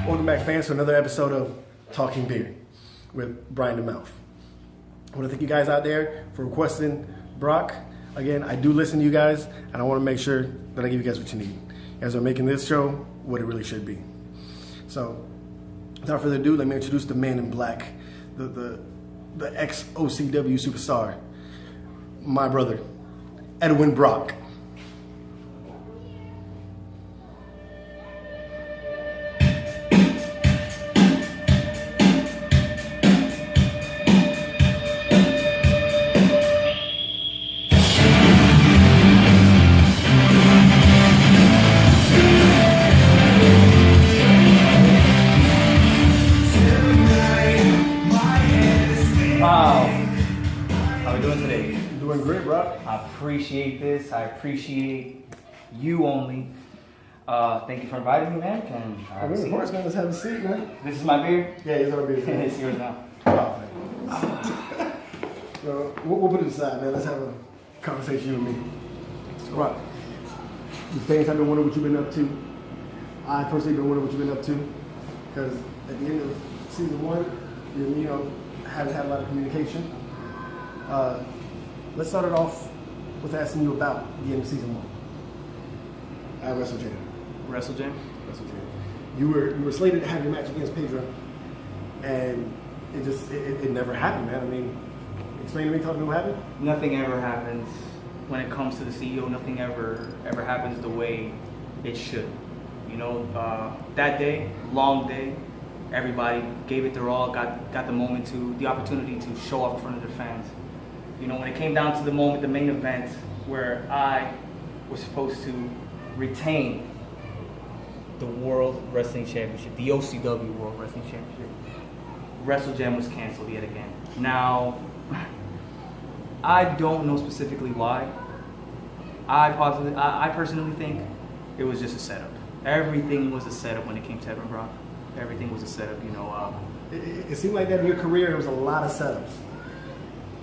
Welcome back, fans, to another episode of Talking Beer with Brian the Mouth. I want to thank you guys out there for requesting Brock. Again, I do listen to you guys, and I want to make sure that I give you guys what you need as we're making this show what it really should be. So, without further ado, let me introduce the man in black, the ex-OCW superstar, my brother, Edwin Brock. Doing great, bro. I appreciate this. I appreciate you only. Thank you for inviting me, man. Of course, man. Let's have a seat, man. This is my beer? Yeah, it's our beer. It's yours now. We'll put it aside, man. Let's have a conversation, you and me. Right. The fans have been wondering what you've been up to. I personally been wondering what you've been up to. Because at the end of season 1, you know, haven't had a lot of communication. Let's start it off with asking you about the end of season 1 at WrestleJam. WrestleJam? WrestleJam. You were slated to have your match against Pedro, and it never happened, man. I mean, explain to me, talk to me what happened. Nothing ever happens when it comes to the CEO. Nothing ever happens the way it should. You know, that day, long day, everybody gave it their all, got the opportunity to show off in front of their fans. You know, when it came down to the moment, the main event, where I was supposed to retain the World Wrestling Championship, the OCW World Wrestling Championship, WrestleJam was canceled yet again. Now, I don't know specifically why. I personally think it was just a setup. Everything was a setup when it came to Edwin Brock. Everything was a setup, you know. It seemed like that in your career, there was a lot of setups.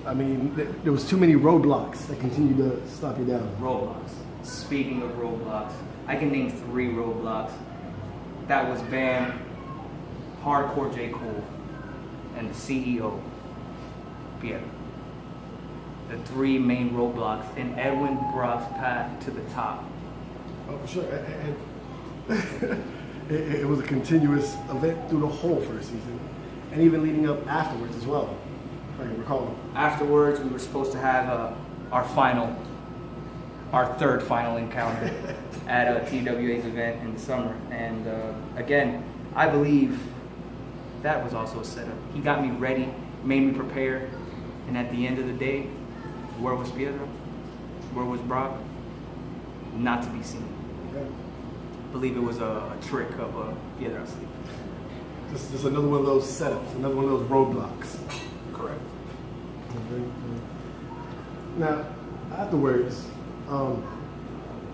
I mean, there was too many roadblocks that continued to stop you down. Roadblocks. Speaking of roadblocks, I can name 3 roadblocks. That was Bam, Hardcore J. Cole, and the CEO, Pietro. The 3 main roadblocks in Edwin Brock's path to the top. Oh, for sure. It was a continuous event through the whole first season, and even leading up afterwards as well. I can recall. Afterwards, we were supposed to have our third final encounter at TWA's event in the summer. And again, I believe that was also a setup. He got me ready, made me prepare, and at the end of the day, where was Pietro? Where was Brock? Not to be seen. Okay. I believe it was a trick of Pietro sleep. Just another one of those setups, another one of those roadblocks. Correct. Now, afterwards,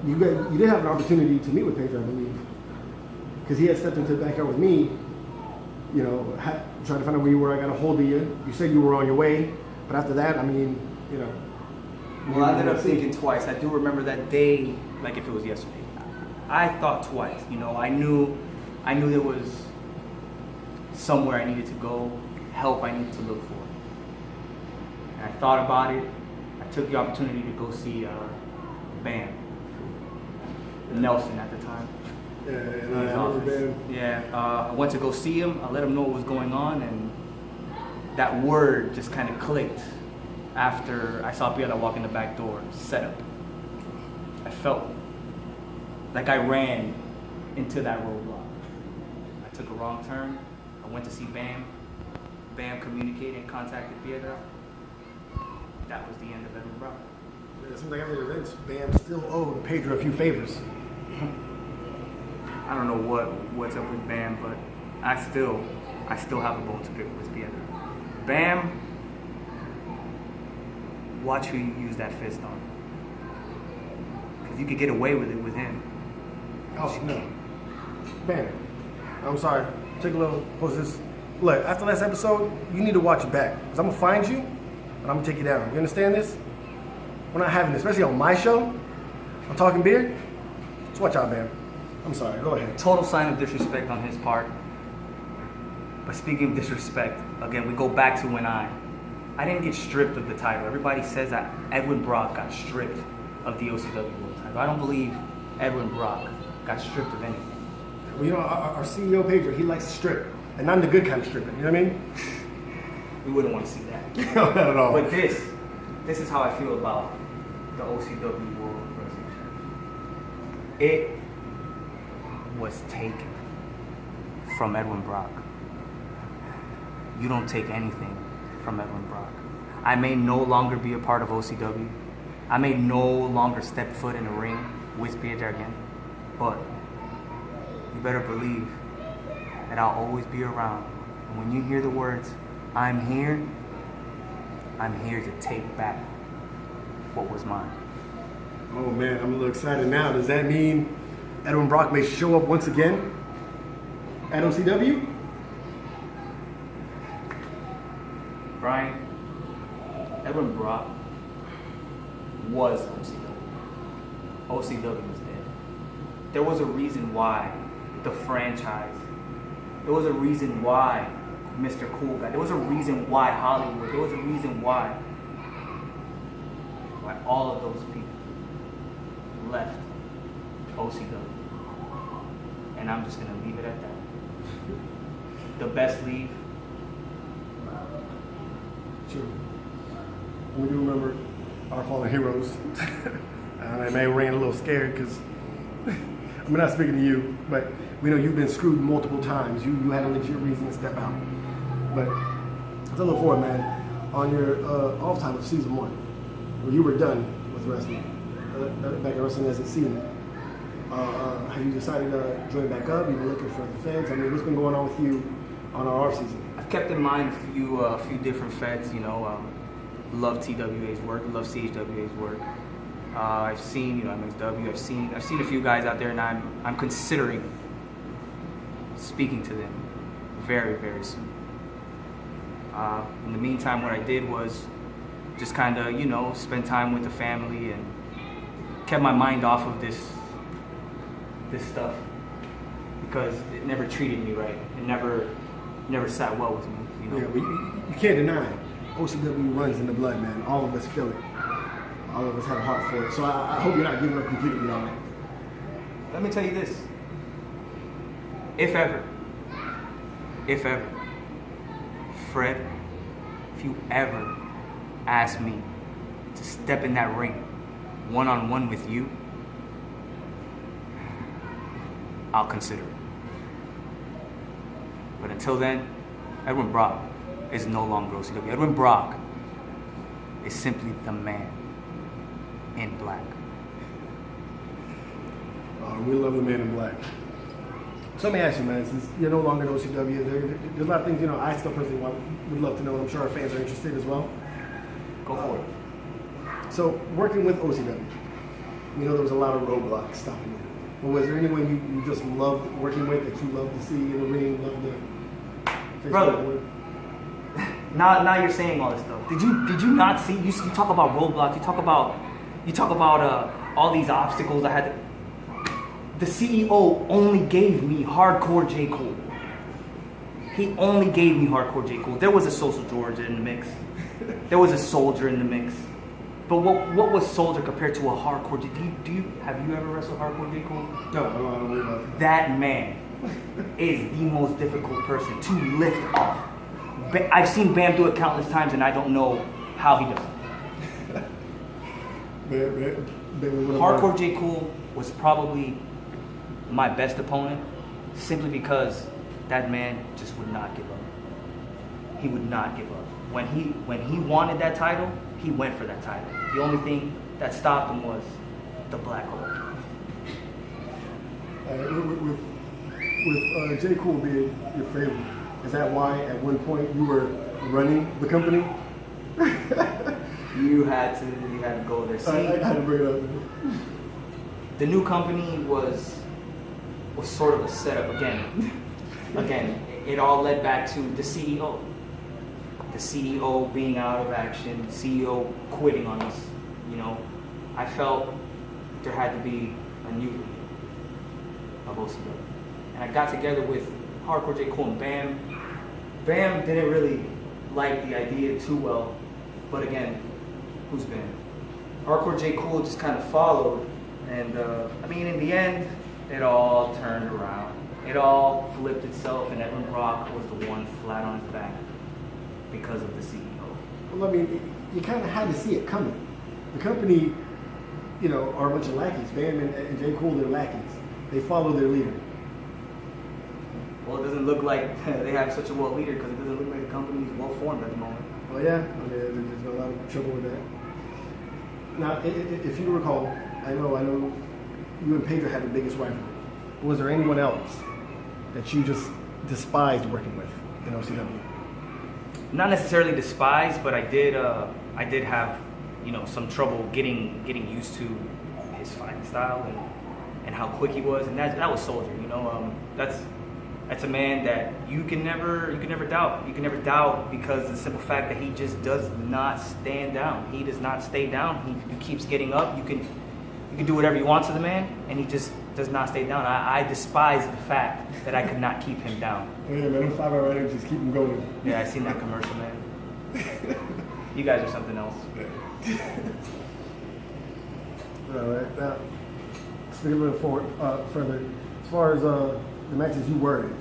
you did have an opportunity to meet with Pedro, I believe, because he had stepped into the backyard with me. You know, trying to find out where you were. I got a hold of you. You said you were on your way, but after that, I mean, you know. Well, I ended up thinking twice. I do remember that day like if it was yesterday. I thought twice. You know, I knew there was somewhere I needed to go, help I needed to look for. I thought about it. I took the opportunity to go see Bam, Nelson at the time. I went to go see him. I let him know what was going on, and that word just kind of clicked after I saw Pietro walk in the back door. Setup. I felt like I ran into that roadblock. I took a wrong turn. I went to see Bam. Bam communicated and contacted Pietro. That was the end of Edwin Brock. It seems like every event, Bam still owed Pedro a few favors. I don't know what's up with Bam, but I still have a bone to pick with Pietro. Bam, watch who you use that fist on. Because you could get away with it with him. Oh, no. Bam, I'm sorry. Take a little, post this. Look, after last episode, you need to watch it back. Because I'm going to find you, and I'm going to take you down. You understand this? We're not having this, especially on my show. I'm talking beer. Just watch out, man. I'm sorry. Go ahead. Total sign of disrespect on his part. But speaking of disrespect, again, we go back to when I didn't get stripped of the title. Everybody says that Edwin Brock got stripped of the OCW World title. I don't believe Edwin Brock got stripped of anything. Well, you know, our CEO Pedro, he likes to strip, and I'm the good kind of stripping. You know what I mean? We wouldn't want to see that. No, not at all. But this is how I feel about the OCW World Wrestling Championship. It was taken from Edwin Brock. You don't take anything from Edwin Brock. I may no longer be a part of OCW. I may no longer step foot in a ring with Pierre again. But you better believe that I'll always be around. And when you hear the words, I'm here to take back what was mine. Oh man, I'm a little excited now. Does that mean Edwin Brock may show up once again at OCW? Brian, Edwin Brock was OCW. OCW was dead. There was a reason why the franchise, there was a reason why Mr. Cool Guy, there was a reason why Hollywood, there was a reason why all of those people left OCW. And I'm just gonna leave it at that. The best leave. True. We do remember our fallen heroes. I may ran a little scared because I'm not speaking to you, but we know you've been screwed multiple times. You had a legit reason to step out. But as I look forward, man, on your off time of season 1, where you were done with wrestling, back at Wrestling as it's seen, have you decided to join back up? You've been looking for the feds? I mean, what's been going on with you on our off season? I've kept in mind a few different feds, you know. Love TWA's work, love CHWA's work. I've seen, MXW. I've seen a few guys out there, and I'm considering speaking to them very, very soon. In the meantime, what I did was just kind of, spend time with the family and kept my mind off of this stuff because it never treated me right. It never sat well with me. Yeah, but you can't deny it. OCW runs in the blood, man. All of us feel it. All of us have a heart for it. So I hope you're not giving up completely on it. Let me tell you this. If ever, Fred, if you ever ask me to step in that ring one-on-one with you, I'll consider it. But until then, Edwin Brock is no longer OCW. Edwin Brock is simply the man in black. We love the man in black. So let me ask you, man, since you're no longer in OCW, there's a lot of things, I still personally would love to know, and I'm sure our fans are interested as well. Go for it. So, working with OCW, there was a lot of roadblocks stopping you. But was there anyone you just loved working with, that you loved to see in the ring, loved to face Brother, with? now you're saying all this stuff. Did you not see? You talk about roadblocks. You talk about all these obstacles I had to. The CEO only gave me hardcore J. Cole. He only gave me hardcore J. Cole. There was a Social George in the mix. There was a Soldier in the mix. But what was Soldier compared to a hardcore J. Have you ever wrestled hardcore J. Cole? No, I don't worry about it. That man is the most difficult person to lift off. I've seen Bam do it countless times, and I don't know how he does it. Hardcore J. Cole was probably my best opponent, simply because that man just would not give up. He would not give up. When he wanted that title, he went for that title. The only thing that stopped him was the black hole. With J. Cole being your favorite, is that why at one point you were running the company? You had to go there. See, I had to bring it up. The new company was sort of a setup again. It all led back to the CEO. The CEO being out of action, the CEO quitting on us. I felt there had to be a new leader of OCW. And I got together with Hardcore J. Cole and Bam, Bam didn't really like the idea too well, but again, who's Bam? Hardcore J. Cool just kind of followed, and I mean, in the end, it all turned around. It all flipped itself, and Edwin Brock was the one flat on his back because of the CEO. Well, I mean, you kind of had to see it coming. The company, you know, are a bunch of lackeys. Bam and J. Cool, they're lackeys. They follow their leader. Well, it doesn't look like they have such a well leader because it doesn't look like the company is well formed at the moment. Oh yeah, I mean, there's a lot of trouble with that. Now, if you recall, I know you and Pedro had the biggest rivalry. Was there anyone else that you just despised working with in OCW? Not necessarily despised, but I did have, you know, some trouble getting used to his fighting style and how quick he was, and that was Soldier. You know, that's a man that you can never doubt. You can never doubt because of the simple fact that he just does not stand down. He does not stay down. He keeps getting up. You can do whatever you want to the man, and he just does not stay down. I despise the fact that I could not keep him down. Oh yeah, man, 5-hour riders just keep him going. Yeah, I seen that commercial, man. You guys are something else. All right, now, speaking a little forward, further, as far as the matches you were in,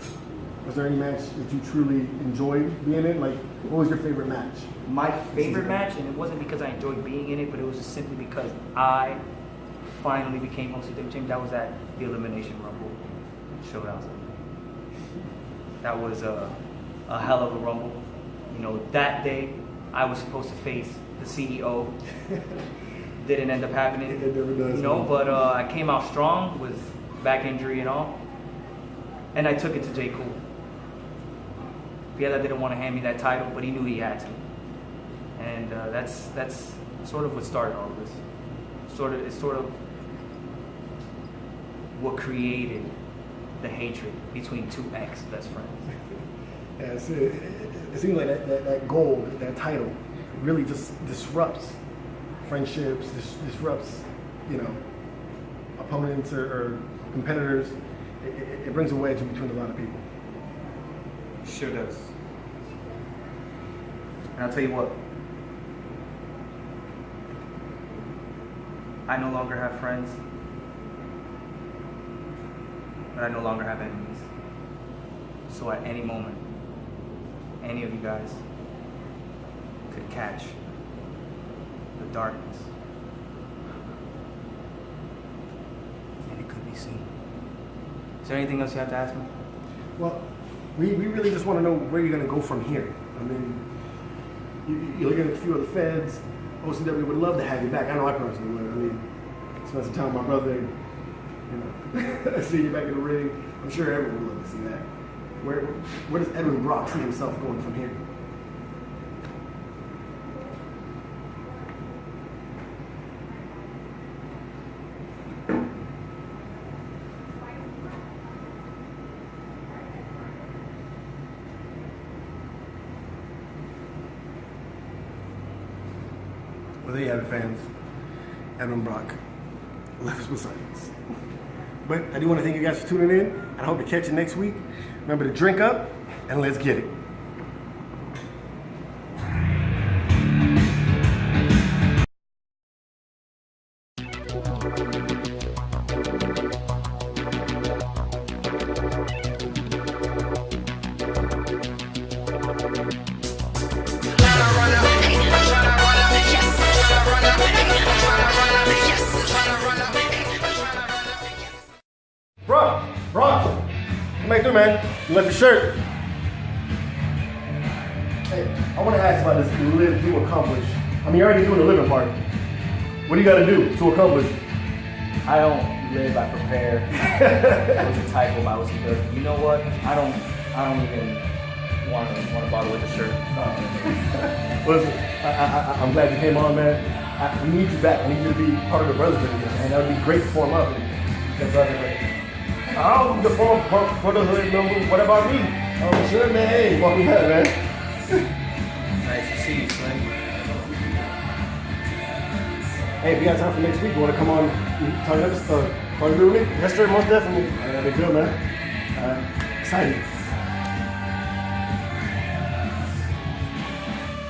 was there any match that you truly enjoyed being in? Like, what was your favorite match? My favorite match, and it wasn't because I enjoyed being in it, but it was just simply because I finally became OCW champion. That was at the Elimination Rumble Showdown. That was a hell of a Rumble. You know, that day I was supposed to face the CEO. Didn't end up happening. It never does. You know, but I came out strong with back injury and all, and I took it to J. Cool. Piedra didn't want to hand me that title, but he knew he had to, and that's sort of what started all of this. It's sort of what created the hatred between two ex-best friends. Yeah, it seems like that gold, that title, really just disrupts friendships, disrupts, you know, opponents or competitors. It brings a wedge in between a lot of people. Sure does. And I'll tell you what, I no longer have friends, but I no longer have enemies. So at any moment, any of you guys could catch the darkness, and it could be seen. Is there anything else you have to ask me? Well, we really just want to know where you're going to go from here. I mean, you're looking at a few of the feds. OCW would love to have you back. I know I personally would. I mean, spend some time with my brother, and, you know, see you back in the ring. I'm sure everyone would love to see that. Where does Edwin Brock see himself going from here? Well, there you have it, fans. Edwin Brock left us with silence. But I do want to thank you guys for tuning in, and I hope to catch you next week. Remember to drink up, and let's get it. Brock, come back through, man. You left your shirt. Hey, I want to ask about this live to accomplish. I mean, you're already doing the living part. What do you got to do to accomplish? I don't live, I prepare. It was a typo by OCW. You know what? I don't even want to bother with the shirt. Listen, I'm glad you came on, man. We need you back. We need you to be part of the brotherhood again, and that would be great to form up. I'll do the brotherhood number. What about me? Oh, sure, man. Hey, welcome back, man. Nice to see you, Slim. Hey, if you got time for next week, you want to come on and talk to me? Yes, sir, most definitely. That'd be good, man. Excited.